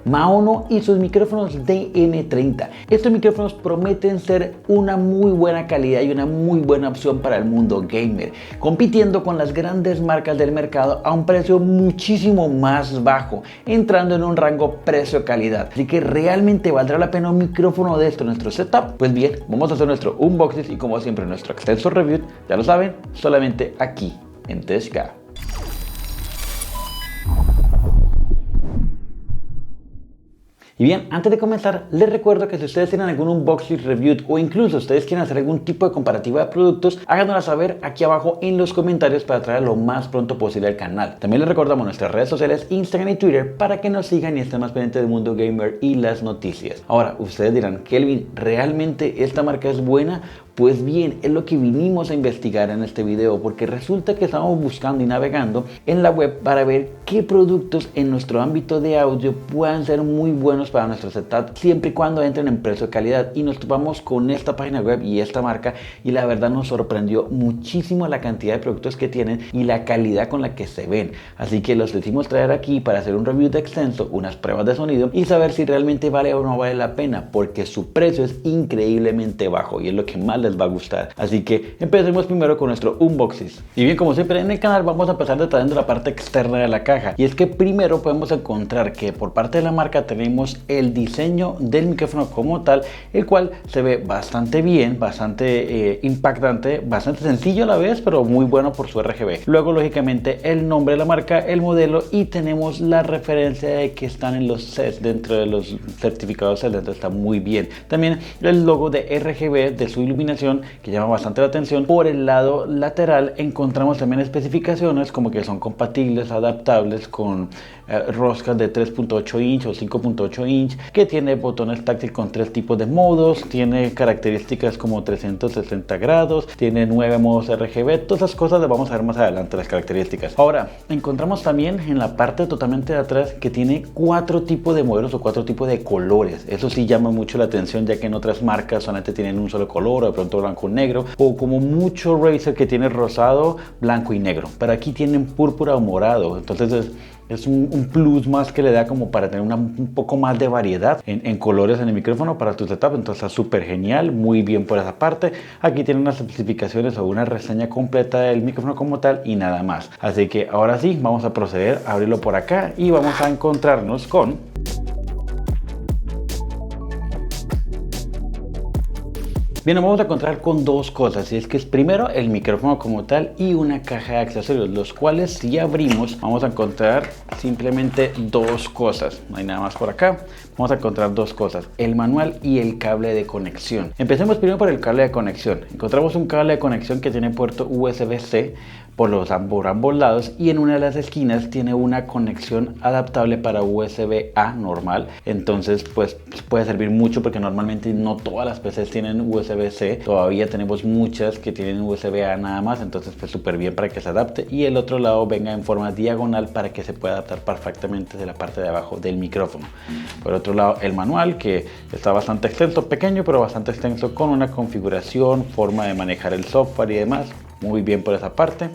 Maono y sus micrófonos DN30. Estos micrófonos prometen ser una muy buena calidad y una muy buena opción para el mundo gamer, compitiendo con las grandes marcas del mercado a un precio muchísimo más bajo, entrando en un rango precio-calidad. Así que realmente valdrá la pena un micrófono de esto en nuestro setup. Pues bien, vamos a hacer nuestro unboxing y como siempre nuestro extenso review, ya lo saben, solamente aquí en TechGab. Y bien, antes de comenzar, les recuerdo que si ustedes tienen algún unboxing, review o incluso ustedes quieren hacer algún tipo de comparativa de productos, háganoslo saber aquí abajo en los comentarios para traer lo más pronto posible al canal. También les recordamos nuestras redes sociales, Instagram y Twitter, para que nos sigan y estén más pendientes del mundo gamer y las noticias. Ahora, ustedes dirán, Kelvin, ¿realmente esta marca es buena? Pues bien, es lo que vinimos a investigar en este video, porque resulta que estamos buscando y navegando en la web para ver qué productos en nuestro ámbito de audio puedan ser muy buenos para nuestro setup, siempre y cuando entren en precio de calidad. Y nos topamos con esta página web y esta marca, y la verdad nos sorprendió muchísimo la cantidad de productos que tienen y la calidad con la que se ven. Así que los decidimos traer aquí para hacer un review de extenso, unas pruebas de sonido y saber si realmente vale o no vale la pena, porque su precio es increíblemente bajo y es lo que más les va a gustar. Así que empecemos primero con nuestro unboxing. Y bien, como siempre en el canal vamos a empezar detallando la parte externa de la caja, y es que primero podemos encontrar que por parte de la marca tenemos el diseño del micrófono como tal, el cual se ve bastante bien, bastante impactante, bastante sencillo a la vez, pero muy bueno por su RGB. Luego lógicamente el nombre de la marca, el modelo, y tenemos la referencia de que están en los CES, dentro de los certificados CES, entonces está muy bien. También el logo de RGB de su iluminación, que llama bastante la atención. Por el lado lateral encontramos también especificaciones como que son compatibles, adaptables con roscas de 3.8 inch o 5.8 inch, que tiene botones táctiles con 3 tipos de modos, tiene características como 360 grados, tiene 9 modos RGB, todas esas cosas las vamos a ver más adelante, las características. Ahora, encontramos también en la parte totalmente de atrás que tiene 4 tipos de modelos o 4 tipos de colores. Eso sí llama mucho la atención, ya que en otras marcas solamente tienen un solo color, o de pronto blanco o negro, o como mucho Razer que tiene rosado, blanco y negro, pero aquí tienen púrpura o morado. Entonces es un plus más que le da como para tener un poco más de variedad en colores en el micrófono para tu setup. Entonces está súper genial, muy bien por esa parte. Aquí tiene unas especificaciones o una reseña completa del micrófono como tal y nada más. Así que ahora sí, vamos a proceder a abrirlo por acá y vamos a encontrarnos con... Bien, nos vamos a encontrar con dos cosas, y es que es primero el micrófono como tal y una caja de accesorios, los cuales si abrimos vamos a encontrar simplemente dos cosas, no hay nada más por acá. Vamos a encontrar dos cosas, el manual y el cable de conexión. Empecemos primero por el cable de conexión. Encontramos un cable de conexión que tiene puerto USB-C por ambos lados, y en una de las esquinas tiene una conexión adaptable para USB-A normal. Entonces pues puede servir mucho, porque normalmente no todas las PCs tienen USB-C, todavía tenemos muchas que tienen USB-A nada más, entonces pues súper bien para que se adapte, y el otro lado venga en forma diagonal para que se pueda adaptar perfectamente de la parte de abajo del micrófono. Por otro lado, el manual, que está bastante extenso, pequeño pero bastante extenso, con una configuración, forma de manejar el software y demás. Muy bien por esa parte.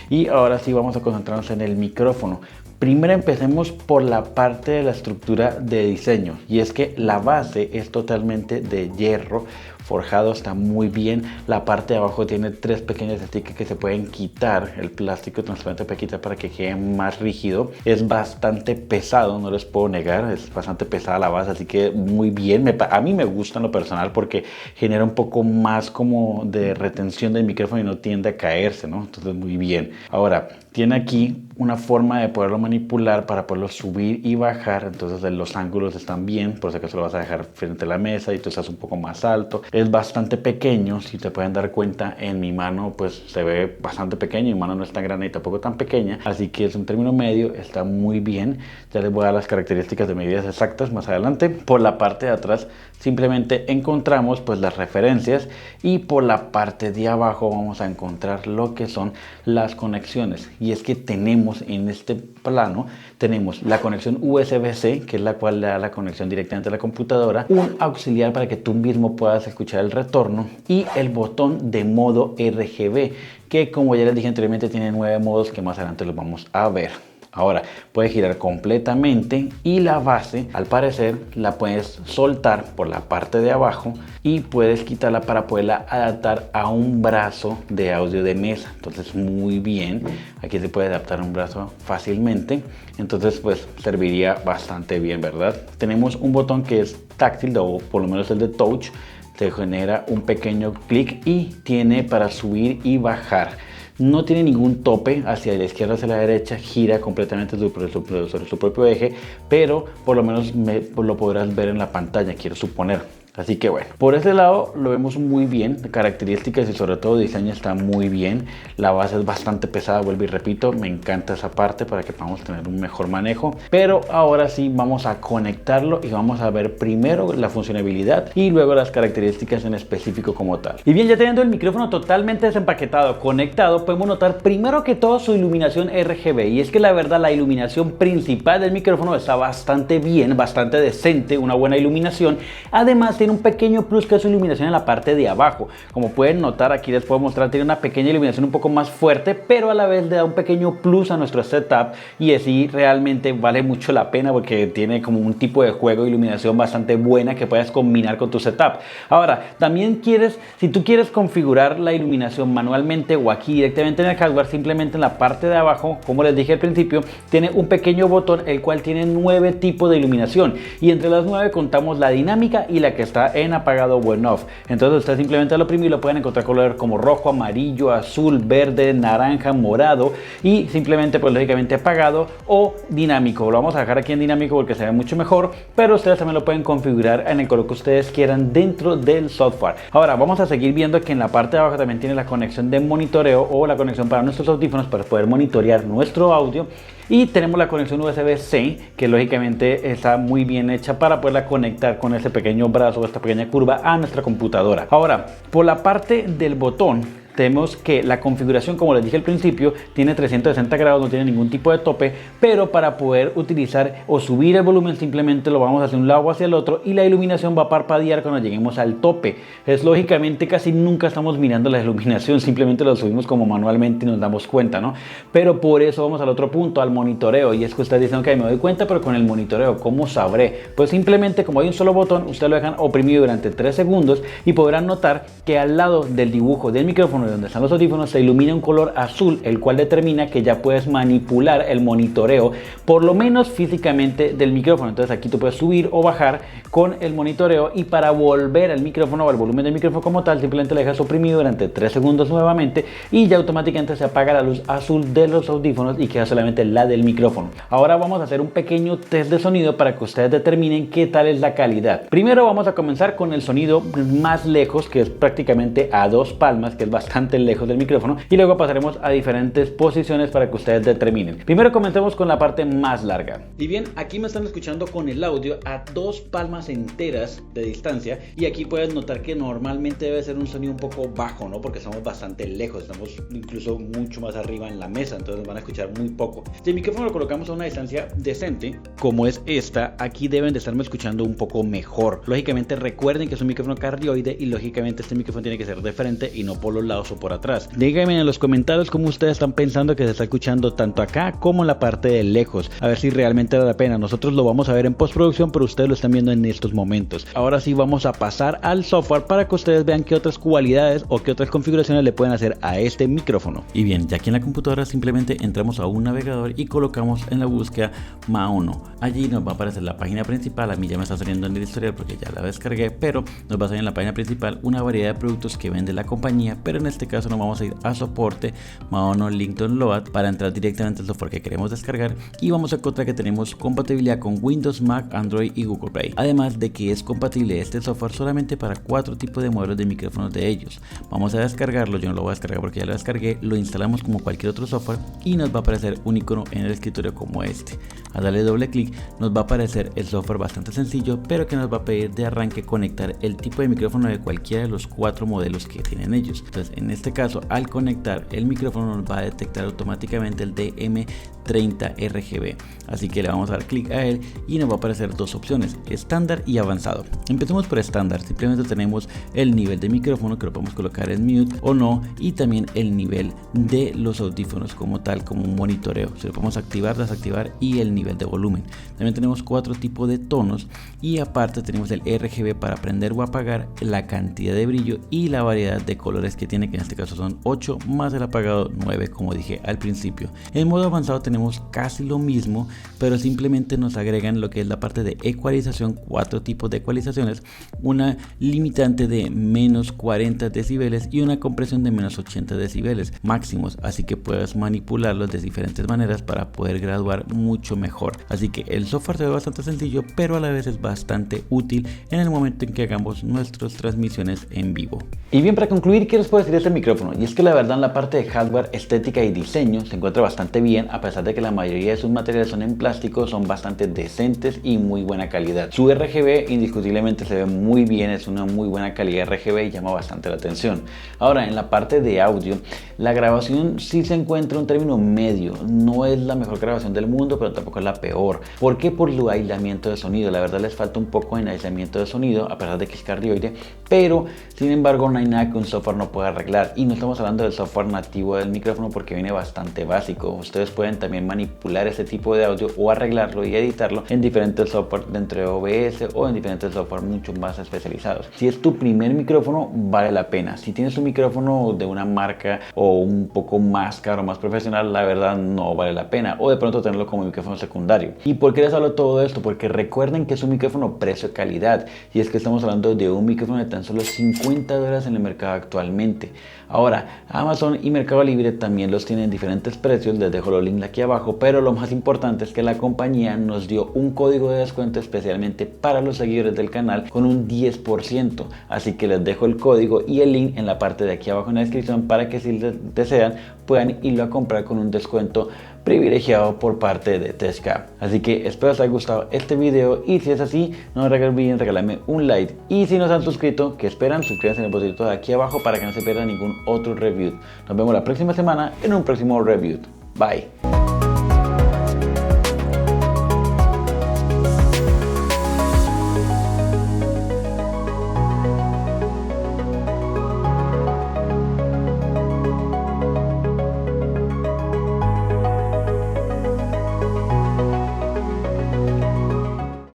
Y ahora sí vamos a concentrarnos en el micrófono. Primero empecemos por la parte de la estructura de diseño, y es que la base es totalmente de hierro forjado, está muy bien. La parte de abajo tiene 3 pequeños stickers que se pueden quitar, el plástico transparente para quitar para que quede más rígido. Es bastante pesado, no les puedo negar, es bastante pesada la base, así que muy bien. A mí me gusta en lo personal porque genera un poco más como de retención del micrófono y no tiende a caerse, ¿no? Entonces muy bien. Ahora, tiene aquí una forma de poderlo manipular para poderlo subir y bajar, entonces los ángulos están bien, por si acaso lo vas a dejar frente a la mesa y tú estás un poco más alto. Es bastante pequeño, si te pueden dar cuenta, en mi mano pues se ve bastante pequeño, mi mano no es tan grande y tampoco tan pequeña, así que es un término medio, está muy bien. Ya les voy a dar las características de medidas exactas más adelante. Por la parte de atrás simplemente encontramos pues las referencias, y por la parte de abajo vamos a encontrar lo que son las conexiones, y es que tenemos en este plano tenemos la conexión USB-C, que es la cual le da la conexión directamente a la computadora, un auxiliar para que tú mismo puedas escuchar el retorno, y el botón de modo RGB, que como ya les dije anteriormente tiene 9 modos que más adelante los vamos a ver. Ahora, puedes girar completamente y la base, al parecer, la puedes soltar por la parte de abajo y puedes quitarla para poderla adaptar a un brazo de audio de mesa. Entonces, muy bien. Aquí se puede adaptar a un brazo fácilmente. Entonces, pues, serviría bastante bien, ¿verdad? Tenemos un botón que es táctil, o por lo menos el de touch. Se genera un pequeño clic y tiene para subir y bajar. No tiene ningún tope hacia la izquierda o hacia la derecha, gira completamente sobre su propio eje, pero por lo menos lo podrás ver en la pantalla, quiero suponer. Así que bueno, por ese lado lo vemos muy bien, características y sobre todo diseño está muy bien. La base es bastante pesada, vuelvo y repito, me encanta esa parte para que podamos tener un mejor manejo. Pero ahora sí vamos a conectarlo y vamos a ver primero la funcionalidad y luego las características en específico como tal. Y bien, ya teniendo el micrófono totalmente desempaquetado, conectado, podemos notar primero que todo su iluminación RGB. Y es que la verdad la iluminación principal del micrófono está bastante bien, bastante decente, una buena iluminación. Además tiene un pequeño plus que es su iluminación en la parte de abajo. Como pueden notar, aquí les puedo mostrar, tiene una pequeña iluminación un poco más fuerte, pero a la vez le da un pequeño plus a nuestro setup y así realmente vale mucho la pena porque tiene como un tipo de juego de iluminación bastante buena que puedes combinar con tu setup. Ahora, también si tú quieres configurar la iluminación manualmente o aquí directamente en el hardware, simplemente en la parte de abajo, como les dije al principio, tiene un pequeño botón el cual tiene 9 tipos de iluminación y entre las 9 contamos la dinámica y la que está en apagado o en off. Entonces usted simplemente lo oprime y lo pueden encontrar color como rojo, amarillo, azul, verde, naranja, morado y simplemente pues lógicamente apagado o dinámico. Lo vamos a dejar aquí en dinámico porque se ve mucho mejor, pero ustedes también lo pueden configurar en el color que ustedes quieran dentro del software. Ahora vamos a seguir viendo que en la parte de abajo también tiene la conexión de monitoreo o la conexión para nuestros audífonos para poder monitorear nuestro audio. Y tenemos la conexión USB-C que lógicamente está muy bien hecha para poderla conectar con ese pequeño brazo o esta pequeña curva a nuestra computadora. Ahora, por la parte del botón tenemos que la configuración, como les dije al principio, tiene 360 grados, no tiene ningún tipo de tope, pero para poder utilizar o subir el volumen simplemente lo vamos hacia un lado o hacia el otro y la iluminación va a parpadear cuando lleguemos al tope. Es lógicamente casi nunca estamos mirando la iluminación, simplemente lo subimos como manualmente y nos damos cuenta, ¿no? Pero por eso vamos al otro punto, al monitoreo, y es que ustedes dicen que me doy cuenta, pero con el monitoreo, ¿cómo sabré? Pues simplemente como hay un solo botón, ustedes lo dejan oprimido durante 3 segundos y podrán notar que al lado del dibujo del micrófono donde están los audífonos se ilumina un color azul, el cual determina que ya puedes manipular el monitoreo por lo menos físicamente del micrófono. Entonces aquí tú puedes subir o bajar con el monitoreo y para volver al micrófono o al volumen del micrófono como tal simplemente le dejas oprimido durante 3 segundos nuevamente y ya automáticamente se apaga la luz azul de los audífonos y queda solamente la del micrófono. Ahora vamos a hacer un pequeño test de sonido para que ustedes determinen qué tal es la calidad. Primero vamos a comenzar con el sonido más lejos, que es prácticamente a 2 palmas, que es bastante lejos del micrófono, y luego pasaremos a diferentes posiciones para que ustedes determinen. Primero comencemos con la parte más larga. Y bien, aquí me están escuchando con el audio a 2 palmas enteras de distancia y aquí puedes notar que normalmente debe ser un sonido un poco bajo, ¿no? Porque estamos bastante lejos, estamos incluso mucho más arriba en la mesa, entonces nos van a escuchar muy poco. Si el micrófono lo colocamos a una distancia decente, como es esta, aquí deben de estarme escuchando un poco mejor. Lógicamente recuerden que es un micrófono cardioide y lógicamente este micrófono tiene que ser de frente y no por los lados o por atrás. Díganme en los comentarios cómo ustedes están pensando que se está escuchando tanto acá como en la parte de lejos, a ver si realmente vale la pena. Nosotros lo vamos a ver en postproducción, pero ustedes lo están viendo en estos momentos. Ahora sí vamos a pasar al software para que ustedes vean qué otras cualidades o qué otras configuraciones le pueden hacer a este micrófono. Y bien, ya aquí en la computadora simplemente entramos a un navegador y colocamos en la búsqueda Maono. Allí nos va a aparecer la página principal. A mí ya me está saliendo en el historial porque ya la descargué, pero nos va a salir en la página principal una variedad de productos que vende la compañía, pero en este caso nos vamos a ir a soporte Maono Link Download para entrar directamente al software que queremos descargar y vamos a encontrar que tenemos compatibilidad con Windows, Mac, Android y Google Play. Además de que es compatible este software solamente para 4 tipos de modelos de micrófonos de ellos. Vamos a descargarlo, yo no lo voy a descargar porque ya lo descargué, lo instalamos como cualquier otro software y nos va a aparecer un icono en el escritorio como este. Al darle doble clic nos va a aparecer el software bastante sencillo, pero que nos va a pedir de arranque conectar el tipo de micrófono de cualquiera de los 4 modelos que tienen ellos. Entonces en este caso al conectar el micrófono nos va a detectar automáticamente el 30 RGB. Así que le vamos a dar clic a él y nos va a aparecer dos opciones, estándar y avanzado. Empecemos por estándar. Simplemente tenemos el nivel de micrófono, que lo podemos colocar en mute o no, y también el nivel de los audífonos como tal, como un monitoreo. Se lo podemos activar, desactivar, y el nivel de volumen. También tenemos 4 tipos de tonos, y aparte tenemos el RGB para prender o apagar, la cantidad de brillo y la variedad de colores que tiene, que en este caso son 8 más el apagado 9, como dije al principio. En modo avanzado tenemos casi lo mismo, pero simplemente nos agregan lo que es la parte de ecualización, 4 tipos de ecualizaciones, una limitante de menos 40 decibeles y una compresión de menos 80 decibeles máximos, así que puedes manipularlos de diferentes maneras para poder graduar mucho mejor. Así que el software se ve bastante sencillo, pero a la vez es bastante útil en el momento en que hagamos nuestras transmisiones en vivo. Y bien, para concluir, ¿qué les puedo decir de este micrófono? Y es que la verdad, en la parte de hardware, estética y diseño se encuentra bastante bien, a pesar de que la mayoría de sus materiales son en plástico, son bastante decentes y muy buena calidad. Su RGB indiscutiblemente se ve muy bien, es una muy buena calidad RGB y llama bastante la atención. Ahora, en la parte de audio, la grabación sí se encuentra un término medio. No es la mejor grabación del mundo, pero tampoco es la peor. ¿Por qué? Por el aislamiento de sonido. La verdad, les falta un poco en aislamiento de sonido, a pesar de que es cardioide, pero sin embargo no hay nada que un software no pueda arreglar. Y no estamos hablando del software nativo del micrófono, porque viene bastante básico. Ustedes pueden también manipular ese tipo de audio o arreglarlo y editarlo en diferentes software dentro de OBS o en diferentes software mucho más especializados. Si es tu primer micrófono, vale la pena. Si tienes un micrófono de una marca o un poco más caro, más profesional, la verdad no vale la pena, o de pronto tenerlo como micrófono secundario. ¿Y por qué les hablo todo esto? Porque recuerden que es un micrófono precio-calidad, y es que estamos hablando de un micrófono de tan solo $50 en el mercado actualmente. Ahora, Amazon y Mercado Libre también los tienen en diferentes precios, les dejo los links aquí abajo, pero lo más importante es que la compañía nos dio un código de descuento especialmente para los seguidores del canal con un 10%, así que les dejo el código y el link en la parte de aquí abajo en la descripción para que si desean puedan irlo a comprar con un descuento privilegiado por parte de Tesca. Así que espero les haya gustado este video, y si es así, no olviden regalarme un like, y si no se han suscrito, ¿qué esperan? Suscríbanse en el botoncito de aquí abajo para que no se pierdan ningún otro review. Nos vemos la próxima semana en un próximo review. Bye.